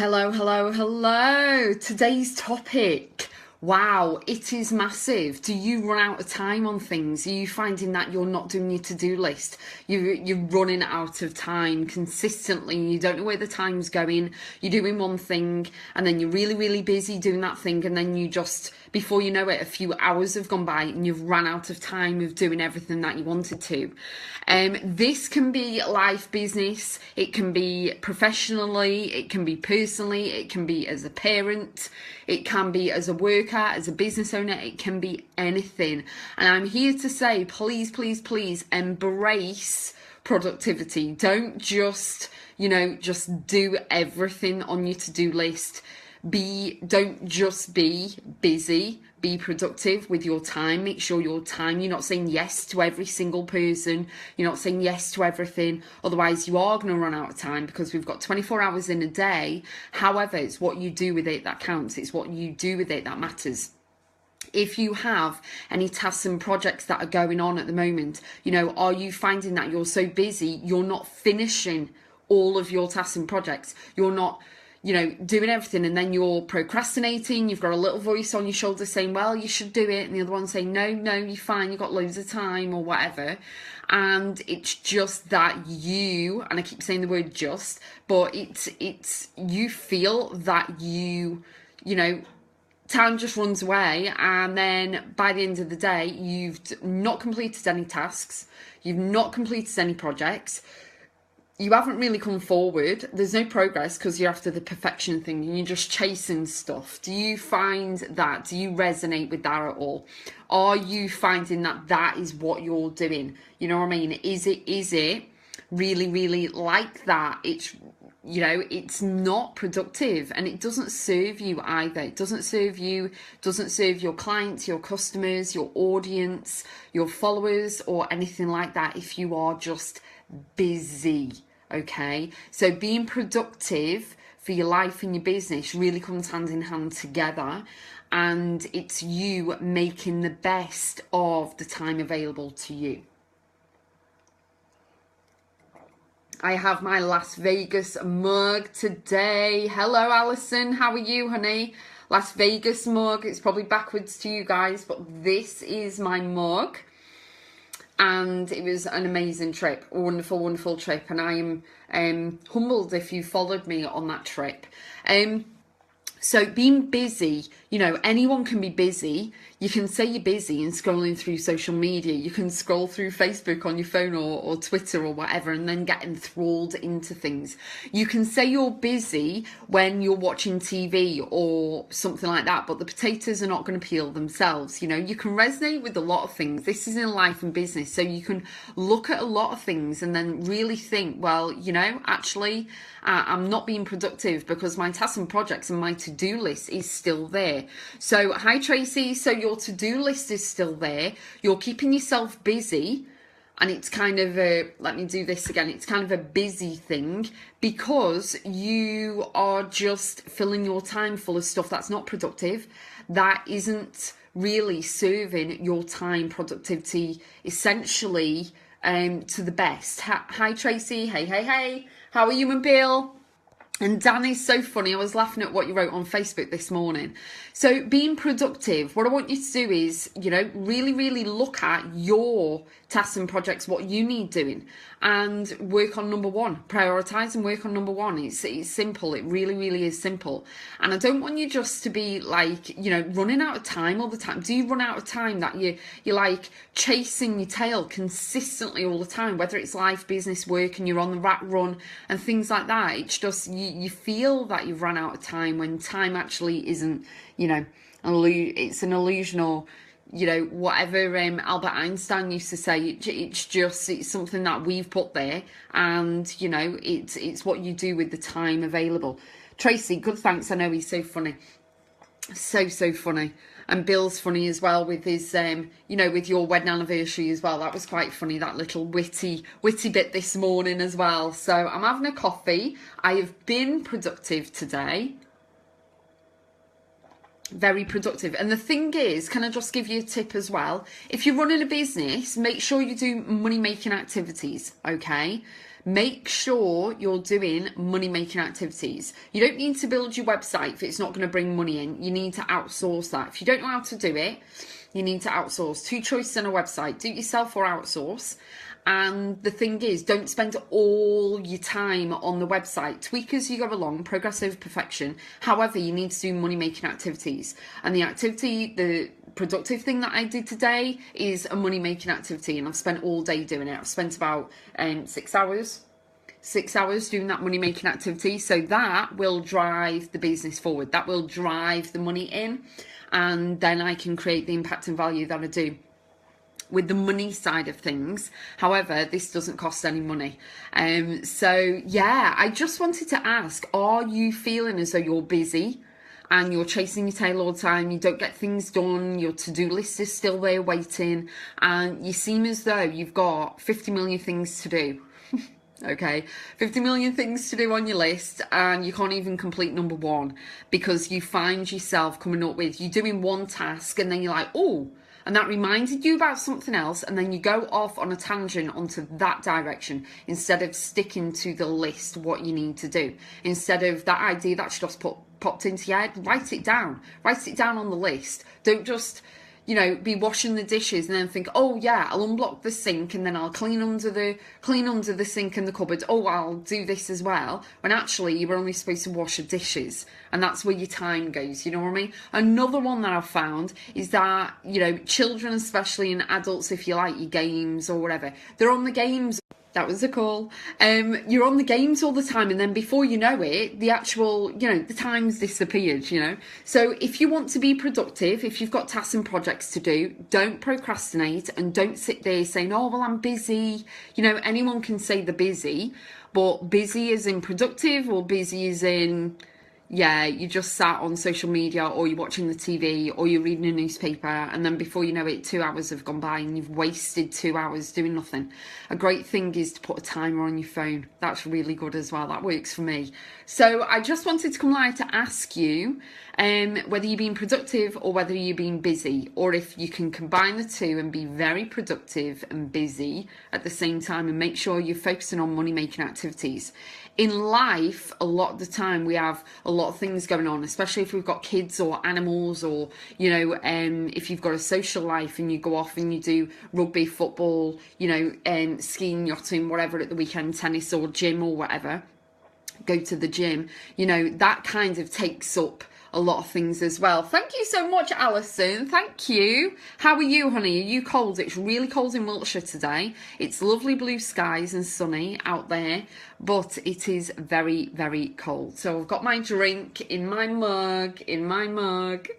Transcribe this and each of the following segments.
Hello, hello, hello. Today's topic. Wow, it is massive. Do you run out of time on things? Are you finding that you're not doing your to-do list? You're running out of time consistently. You don't know where the time's going. You're doing one thing and then you're really, really busy doing that thing. And then you just, before you know it, a few hours have gone by and you've run out of time of doing everything that you wanted to. This can be life, business. It can be professionally. It can be personally. It can be as a parent. It can be as a worker, as a business owner. It can be anything. And I'm here to say, please, please, please embrace productivity. Don't just do everything on your to-do list. Don't just be busy. Be productive with your time. Make sure your time, you're not saying yes to every single person. You're not saying yes to everything. Otherwise, you are going to run out of time because we've got 24 hours in a day. However, it's what you do with it that counts. It's what you do with it that matters. If you have any tasks and projects that are going on at the moment, are you finding that you're so busy, you're not finishing all of your tasks and projects? You're not doing everything, and then you're procrastinating. You've got a little voice on your shoulder saying, well, you should do it. And the other one saying, no, you're fine. You've got loads of time or whatever. And it's just that and I keep saying the word just, but you feel that time just runs away. And then by the end of the day, you've not completed any tasks. You've not completed any projects. You haven't really come forward. There's no progress because you're after the perfection thing and you're just chasing stuff. Do you find that? Do you resonate with that at all? Are you finding that is what you're doing? You know what I mean? Is it really, really like that? It's not productive and it doesn't serve you either. It doesn't serve you, doesn't serve your clients, your customers, your audience, your followers, or anything like that if you are just busy. Okay, so being productive for your life and your business really comes hand in hand together, and it's you making the best of the time available to you. I have my Las Vegas mug today. Hello, Alison. How are you, honey? Las Vegas mug. It's probably backwards to you guys, but this is my mug. And it was an amazing trip, a wonderful, wonderful trip. And I am humbled if you followed me on that trip. So being busy, anyone can be busy. You can say you're busy and scrolling through social media. You can scroll through Facebook on your phone or Twitter or whatever and then get enthralled into things. You can say you're busy when you're watching TV or something like that, but the potatoes are not going to peel themselves. You can resonate with a lot of things. This is in life and business. So you can look at a lot of things and then really think, well, actually, I'm not being productive because my tasks and projects and my to-do list is still there. So, hi Tracy. So your to-do list is still there. You're keeping yourself busy. And it's kind of let me do this again. It's kind of a busy thing because you are just filling your time full of stuff that's not productive. That isn't really serving your time productivity essentially to the best. Hi Tracy. Hey. How are you and Bill? And Dan is so funny. I was laughing at what you wrote on Facebook this morning. So being productive, what I want you to do is, really, really look at your tasks and projects, what you need doing, and work on number one. Prioritise and work on number one. It's simple. It really, really is simple. And I don't want you just to be like, running out of time all the time. Do you run out of time that you're like chasing your tail consistently all the time, whether it's life, business, work, and you're on the rat run and things like that? It's just, you feel that you've run out of time when time actually isn't, it's an illusion or, whatever Albert Einstein used to say. It's something that we've put there, and it's what you do with the time available. Tracy, good, thanks. I know he's so funny, so funny. And Bill's funny as well with his with your wedding anniversary as well. That was quite funny, that little witty bit this morning as well. So I'm having a coffee. I have been productive today. Very productive. And the thing is, can I just give you a tip as well? If you're running a business, make sure you do money making activities, okay? make sure you're doing money-making activities. You don't need to build your website if it's not going to bring money in. You need to outsource that. If you don't know how to do it, you need to outsource. 2 choices on a website: do it yourself or outsource. And the thing is, don't spend all your time on the website. Tweak as you go along, progress over perfection. However, you need to do money-making activities. And the productive thing that I did today is a money-making activity, and I've spent all day doing it. I've spent about 6 hours. 6 hours doing that money-making activity. So that will drive the business forward. That will drive the money in. And then I can create the impact and value that I do. With the money side of things, however, this doesn't cost any money. So yeah, I just wanted to ask, are you feeling as though you're busy and you're chasing your tail all the time, you don't get things done, your to-do list is still there waiting, and you seem as though you've got 50 million things to do? Okay, 50 million things to do on your list, and you can't even complete number 1 because you find yourself coming up with, you're doing one task and then you're like, oh, and that reminded you about something else, and then you go off on a tangent onto that direction instead of sticking to the list, what you need to do. Instead of that idea that's just popped into your head, write it down on the list. Don't just, you know, be washing the dishes and then think, oh yeah, I'll unblock the sink and then I'll clean under the sink and the cupboard. Oh, I'll do this as well. When actually you were only supposed to wash the dishes, and that's where your time goes. You know what I mean? Another one that I've found is that, you know, children especially, and adults, if you like your games or whatever, they're on the games. That was a call. You're on the games all the time, and then before you know it, the actual, you know, the time's disappeared, you know. So if you want to be productive, if you've got tasks and projects to do, don't procrastinate and don't sit there saying, oh, well, I'm busy. You know, anyone can say they're busy, but busy is in productive, or busy is in, yeah, you just sat on social media, or you're watching the TV, or you're reading a newspaper, and then before you know it, 2 hours have gone by and you've wasted 2 hours doing nothing. A great thing is to put a timer on your phone. That's really good as well. That works for me. So I just wanted to come live to ask you whether you're being productive or whether you're being busy, or if you can combine the two and be very productive and busy at the same time, and make sure you're focusing on money-making activities. In life, a lot of the time we have a lot of things going on, especially if we've got kids or animals, or, you know, if you've got a social life and you go off and you do rugby, football, you know, skiing, yachting, whatever at the weekend, tennis or gym or whatever, go to the gym, you know, that kind of takes up a lot of things as well. Thank you so much, Alison. Thank you. How are you, honey? Are you cold? It's really cold in Wiltshire today. It's lovely blue skies and sunny out there, but it is very, very cold. So I've got my drink in my mug.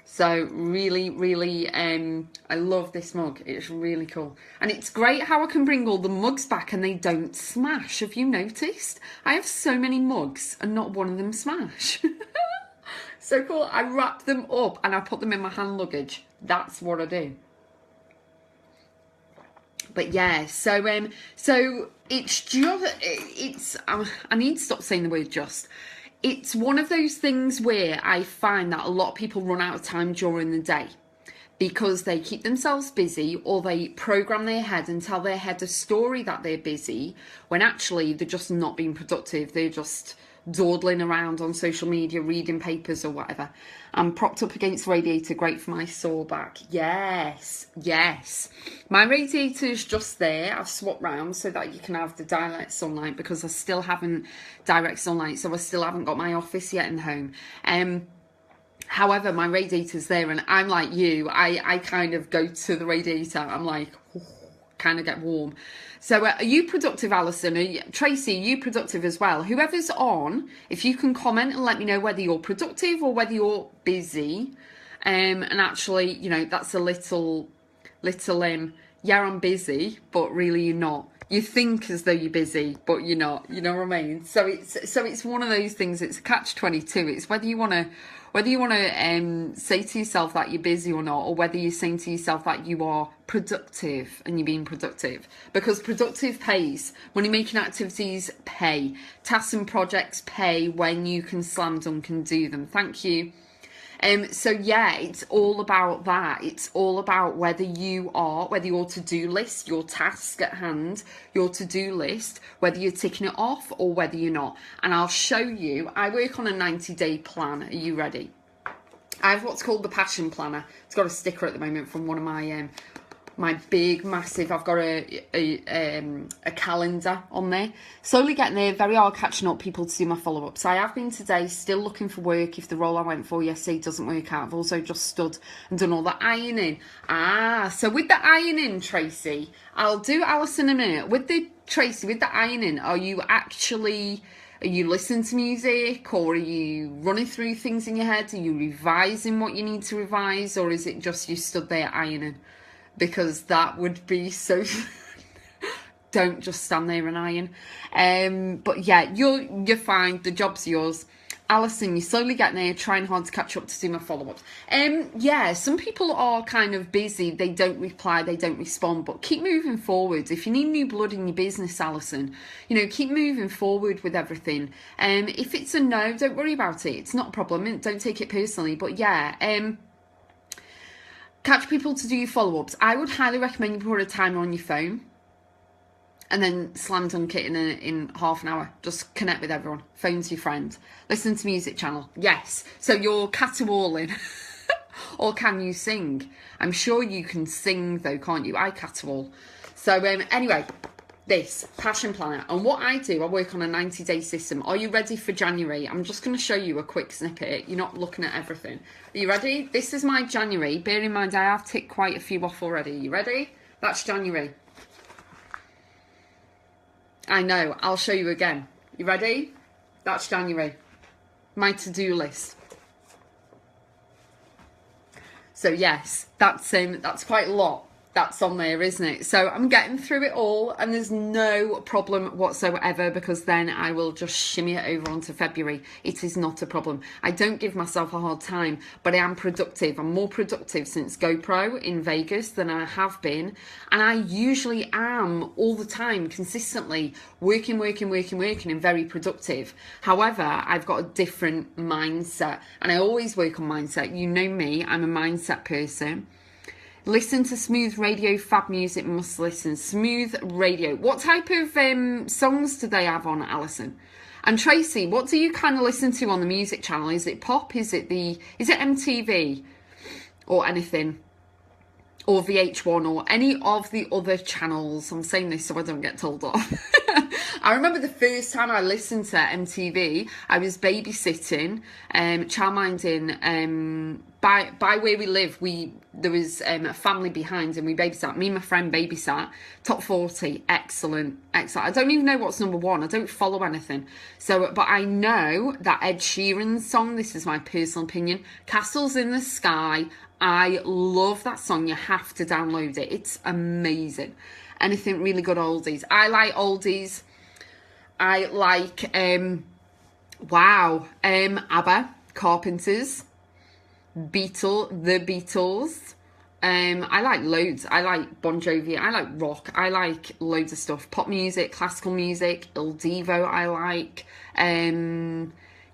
So really, really, I love this mug. It's really cool. And it's great how I can bring all the mugs back and they don't smash. Have you noticed? I have so many mugs and not one of them smash. So cool. I wrap them up and I put them in my hand luggage. That's what I do. But yeah, so it's just, I need to stop saying the word just. It's one of those things where I find that a lot of people run out of time during the day because they keep themselves busy, or they program their head and tell their head a story that they're busy when actually they're just not being productive. They're just dawdling around on social media, reading papers or whatever. I'm propped up against the radiator, great for my sore back. Yes. My radiator's just there. I've swapped round so that you can have the direct sunlight, because I still haven't direct sunlight, so I still haven't got my office yet in home. However, my radiator's there, and I'm like you. I kind of go to the radiator. I'm like, kind of get warm. So are you productive, Alison? Tracy, are you productive as well? Whoever's on, if you can comment and let me know whether you're productive or whether you're busy. And actually, you know, that's a little, yeah, I'm busy, but really you're not. You think as though you're busy, but you're not. You know what I mean? So it's one of those things. It's a catch-22. It's whether you want to say to yourself that you're busy or not, or whether you're saying to yourself that you are productive and you're being productive. Because productive pays. Money-making activities pay. Tasks and projects pay when you can slam dunk and do them. Thank you. So yeah, it's all about that. It's all about whether your to-do list, your task at hand, your to-do list, whether you're ticking it off or whether you're not. And I'll show you, I work on a 90-day plan. Are you ready? I have what's called the Passion Planner. It's got a sticker at the moment from one of my big, massive, I've got a calendar on there. Slowly getting there, very hard catching up people to do my follow-ups. I have been today still looking for work if the role I went for yesterday doesn't work out. I've also just stood and done all the ironing. So with the ironing, Tracy, I'll do Alison in a minute. With the ironing, are you listening to music, or are you running through things in your head? Are you revising what you need to revise, or is it just you stood there ironing? Because that would be so... Don't just stand there and iron. But yeah, you're fine. The job's yours. Alison, you're slowly getting there, trying hard to catch up to do my follow-ups. Yeah, some people are kind of busy. They don't reply, they don't respond, but keep moving forward. If you need new blood in your business, Alison, keep moving forward with everything. If it's a no, don't worry about it. It's not a problem. Don't take it personally. But yeah, catch people to do your follow-ups. I would highly recommend you put a timer on your phone and then slam dunk it in half an hour. Just connect with everyone. Phone's your friend. Listen to music channel. Yes. So you're caterwauling. Or can you sing? I'm sure you can sing though, can't you? I caterwaul. So anyway, this Passion Planner. And what I do, I work on a 90-day system. Are you ready for January? I'm just going to show you a quick snippet. You're not looking at everything. Are you ready? This is my January. Bear in mind, I have ticked quite a few off already. You ready? That's January. I know. I'll show you again. You ready? That's January. My to-do list. So yes, that's quite a lot. That's on there, isn't it? So I'm getting through it all, and there's no problem whatsoever, because then I will just shimmy it over onto February. It is not a problem. I don't give myself a hard time, but I am productive. I'm more productive since GoPro in Vegas than I have been, and I usually am all the time, consistently working and very productive. However, I've got a different mindset, and I always work on mindset. You know me, I'm a mindset person. Listen to smooth radio, fab music, must listen. Smooth radio. What type of songs do they have on, Alison? And Tracy, what do you kind of listen to on the music channel? Is it pop? Is it MTV? Or anything? Or VH1 or any of the other channels? I'm saying this so I don't get told off. I remember the first time I listened to MTV, I was babysitting, childminding, by where we live. There was a family behind, and we babysat. Me and my friend babysat. Top 40, excellent. I don't even know what's number one. I don't follow anything. So, but I know that Ed Sheeran's song, this is my personal opinion, Castles in the Sky. I love that song. You have to download it. It's amazing. Anything really good oldies. I like oldies. I like, ABBA, Carpenters, the Beatles. I like loads. I like Bon Jovi. I like rock. I like loads of stuff. Pop music, classical music, Il Divo I like.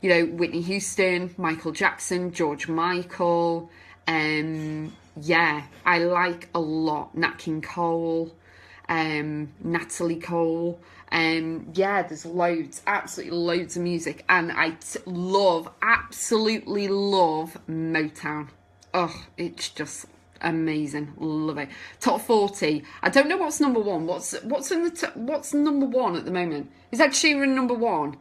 Whitney Houston, Michael Jackson, George Michael. Yeah, I like a lot. Nat King Cole, Natalie Cole. Yeah, there's loads, absolutely loads of music, and I absolutely love Motown. Oh, it's just amazing. Love it. Top 40. I don't know what's number one. What's number one at the moment? Is Ed Sheeran number one?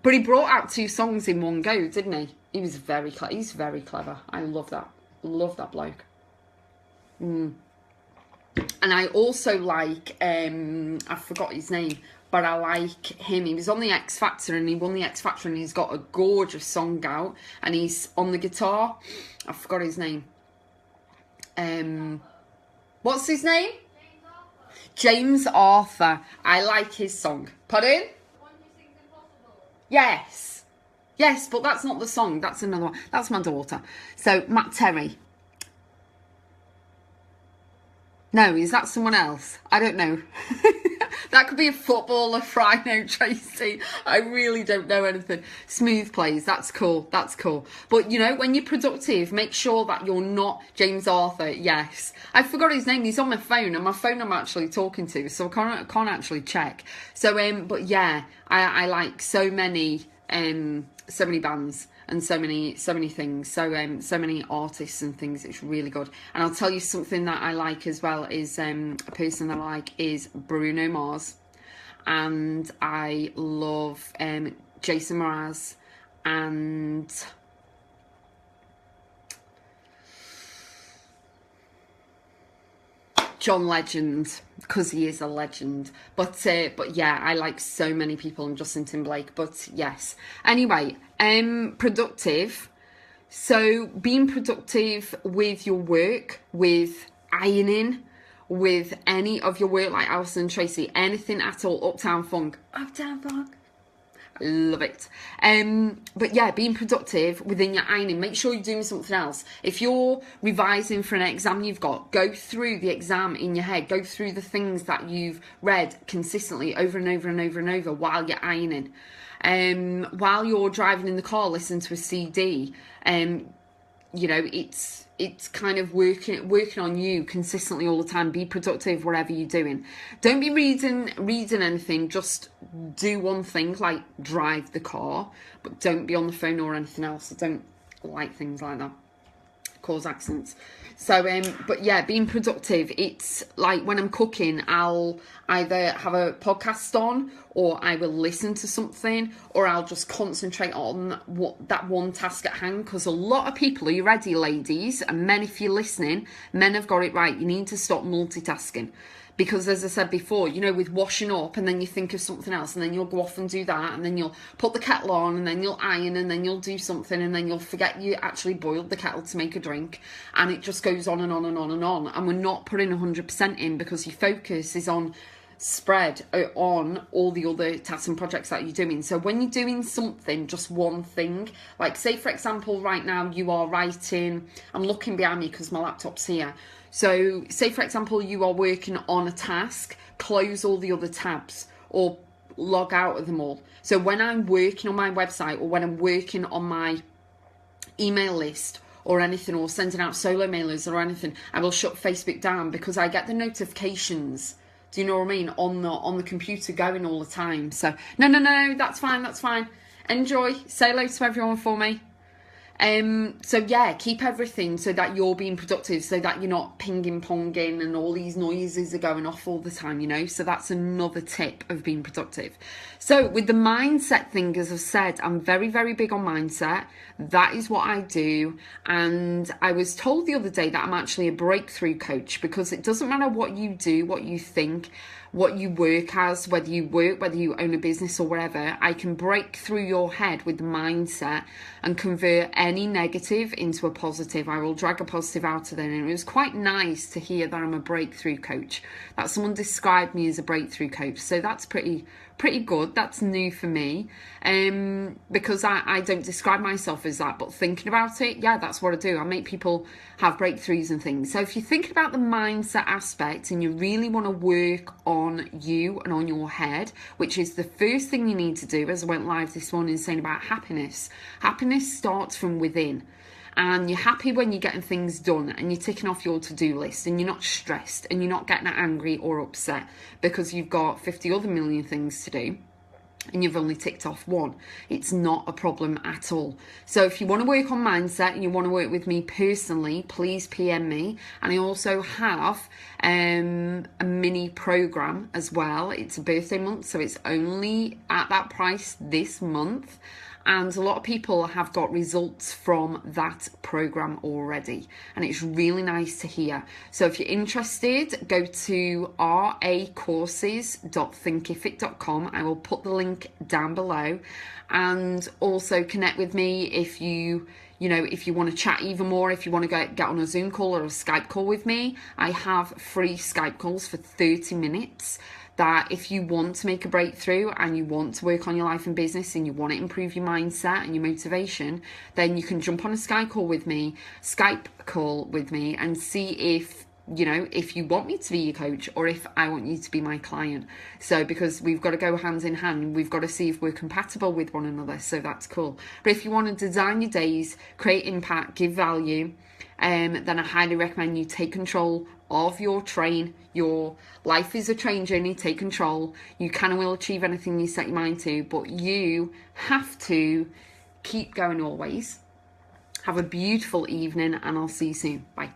But he brought out 2 songs in one go, didn't he? He's very clever. I love that. Love that bloke. And I also like, I forgot his name, but I like him. He was on the X Factor, and he won the X Factor, and he's got a gorgeous song out, and he's on the guitar. I forgot his name. What's his name? James Arthur. I like his song. Pardon? Yes, but that's not the song. That's another one. That's my daughter. So, Matt Terry. No, is that someone else? I don't know. That could be a footballer, Frino Tracy. I really don't know anything. Smooth plays, that's cool, that's cool. But you know, when you're productive, make sure that you're not James Arthur, yes. I forgot his name, he's on my phone, and my phone I'm actually talking to, so I can't actually check. So, but yeah, I like so many bands and so many things, so many artists and things. It's really good. And I'll tell you something that I like as well is a person that I like is Bruno Mars, and I love Jason Mraz and John Legend, because he is a legend. But yeah, I like so many people, and Justin Timberlake. But yes, anyway, productive. So being productive with your work, with ironing, with any of your work, like Alison and Tracy, anything at all. Uptown Funk. I love it. But yeah, being productive within your ironing. Make sure you're doing something else. If you're revising for an exam you've got, go through the exam in your head. Go through the things that you've read consistently over and over and over and over while you're ironing. While you're driving in the car, listen to a CD. You know, it's kind of working on you consistently all the time. Be productive wherever you're doing. Don't be reading anything. Just do one thing, like drive the car, but don't be on the phone or anything else. I don't like things like that. Cause accidents. So but yeah, being productive, it's like when I'm cooking, I'll either have a podcast on, or I will listen to something, or I'll just concentrate on that one task at hand. Because a lot of people, are you ready, ladies and men, if you're listening, men have got it right. You need to stop multitasking. Because as I said before, you know, with washing up, and then you think of something else, and then you'll go off and do that, and then you'll put the kettle on, and then you'll iron, and then you'll do something, and then you'll forget you actually boiled the kettle to make a drink, and it just goes on and on and on and on. And we're not putting 100% in, because your focus is on spread on all the other tasks and projects that you're doing. So when you're doing something, just one thing, like say for example right now you are writing, I'm looking behind me because my laptop's here. So say for example you are working on a task, close all the other tabs or log out of them all. So when I'm working on my website, or when I'm working on my email list or anything, or sending out solo mailers or anything, I will shut Facebook down, because I get the notifications, do you know what I mean, on the computer going all the time. So no, that's fine. Enjoy. Say hello to everyone for me. So yeah, keep everything so that you're being productive, so that you're not pinging ponging and all these noises are going off all the time, you know. So that's another tip of being productive. So with the mindset thing, as I've said, I'm very, very big on mindset. That is what I do. And I was told the other day that I'm actually a breakthrough coach, because it doesn't matter what you do, what you think, what you work as, whether you own a business or whatever, I can break through your head with the mindset and convert any negative into a positive. I will drag a positive out of it. And it was quite nice to hear that I'm a breakthrough coach, that someone described me as a breakthrough coach. So that's pretty good. That's new for me, because I don't describe myself as that, but thinking about it, yeah, that's what I do. I make people have breakthroughs and things. So if you're thinking about the mindset aspect and you really want to work on you and on your head, which is the first thing you need to do, as I went live this morning saying about happiness starts from within. And you're happy when you're getting things done and you're ticking off your to-do list, and you're not stressed and you're not getting angry or upset because you've got 50 other million things to do and you've only ticked off one. It's not a problem at all. So if you want to work on mindset and you want to work with me personally, please PM me. And I also have a mini program as well. It's a birthday month, so it's only at that price this month. And a lot of people have got results from that program already, and it's really nice to hear. So if you're interested, go to racourses.thinkifit.com. I will put the link down below, and also connect with me if you want to chat even more, if you want to get on a Zoom call or a Skype call with me. I have free Skype calls for 30 minutes. That if you want to make a breakthrough and you want to work on your life and business and you want to improve your mindset and your motivation, then you can jump on a Skype call with me and see if you know, if you want me to be your coach or if I want you to be my client. So because we've got to go hands in hand, we've got to see if we're compatible with one another. So that's cool. But if you want to design your days, create impact, give value, then I highly recommend you take control of your train. Your life is a train journey. Take control. You can and will achieve anything you set your mind to, but you have to keep going always. Have a beautiful evening, and I'll see you soon. Bye.